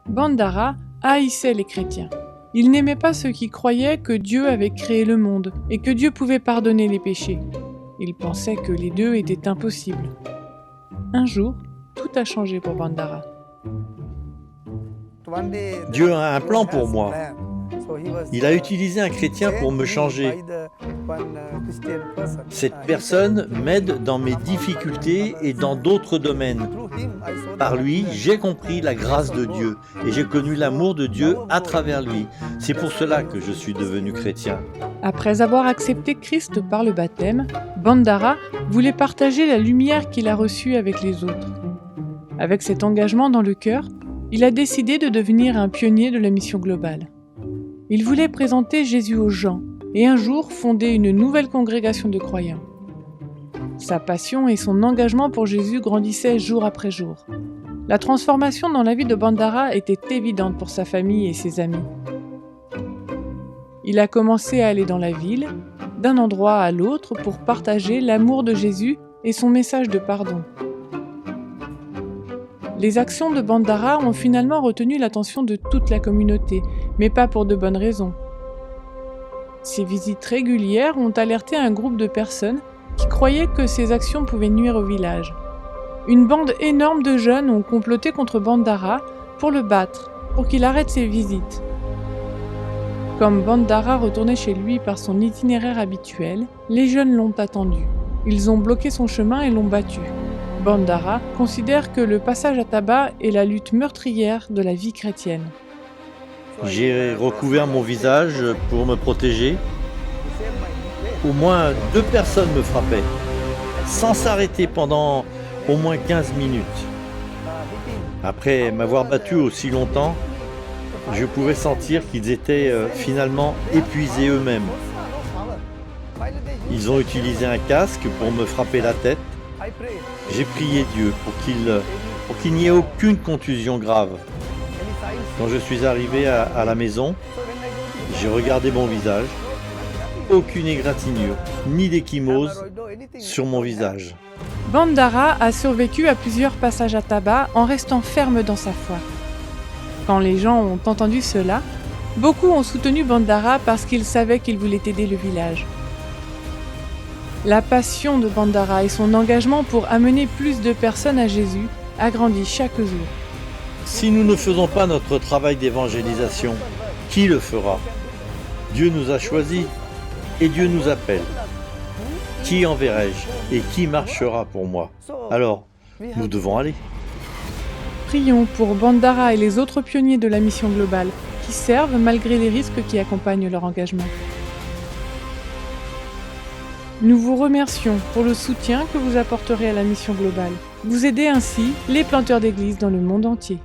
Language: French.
Bandara haïssait les chrétiens. Il n'aimait pas ceux qui croyaient que Dieu avait créé le monde et que Dieu pouvait pardonner les péchés. Il pensait que les deux étaient impossibles. Un jour, tout a changé pour Bandara. Dieu a un plan pour moi. Il a utilisé un chrétien pour me changer. Cette personne m'aide dans mes difficultés et dans d'autres domaines. Par lui, j'ai compris la grâce de Dieu et j'ai connu l'amour de Dieu à travers lui. C'est pour cela que je suis devenu chrétien. Après avoir accepté Christ par le baptême, Bandara voulait partager la lumière qu'il a reçue avec les autres. Avec cet engagement dans le cœur, il a décidé de devenir un pionnier de la mission globale. Il voulait présenter Jésus aux gens et un jour fonder une nouvelle congrégation de croyants. Sa passion et son engagement pour Jésus grandissaient jour après jour. La transformation dans la vie de Bandara était évidente pour sa famille et ses amis. Il a commencé à aller dans la ville, d'un endroit à l'autre pour partager l'amour de Jésus et son message de pardon. Les actions de Bandara ont finalement retenu l'attention de toute la communauté, mais pas pour de bonnes raisons. Ces visites régulières ont alerté un groupe de personnes qui croyaient que ces actions pouvaient nuire au village. Une bande énorme de jeunes ont comploté contre Bandara pour le battre, pour qu'il arrête ses visites. Comme Bandara retournait chez lui par son itinéraire habituel, les jeunes l'ont attendu. Ils ont bloqué son chemin et l'ont battu. Bandara considère que le passage à tabac est la lutte meurtrière de la vie chrétienne. J'ai recouvert mon visage pour me protéger. Au moins 2 personnes me frappaient, sans s'arrêter pendant au moins 15 minutes. Après m'avoir battu aussi longtemps, je pouvais sentir qu'ils étaient finalement épuisés eux-mêmes. Ils ont utilisé un casque pour me frapper la tête. J'ai prié Dieu pour qu'il n'y ait aucune contusion grave. Quand je suis arrivé à la maison, j'ai regardé mon visage. Aucune égratignure, ni d'échymose sur mon visage. Bandara a survécu à plusieurs passages à tabac en restant ferme dans sa foi. Quand les gens ont entendu cela, beaucoup ont soutenu Bandara parce qu'ils savaient qu'il voulait aider le village. La passion de Bandara et son engagement pour amener plus de personnes à Jésus a grandi chaque jour. Si nous ne faisons pas notre travail d'évangélisation, qui le fera? Dieu nous a choisis et Dieu nous appelle. Qui enverrai-je et qui marchera pour moi? Alors, nous devons aller. Prions pour Bandara et les autres pionniers de la mission globale qui servent malgré les risques qui accompagnent leur engagement. Nous vous remercions pour le soutien que vous apporterez à la mission globale. Vous aidez ainsi les planteurs d'églises dans le monde entier.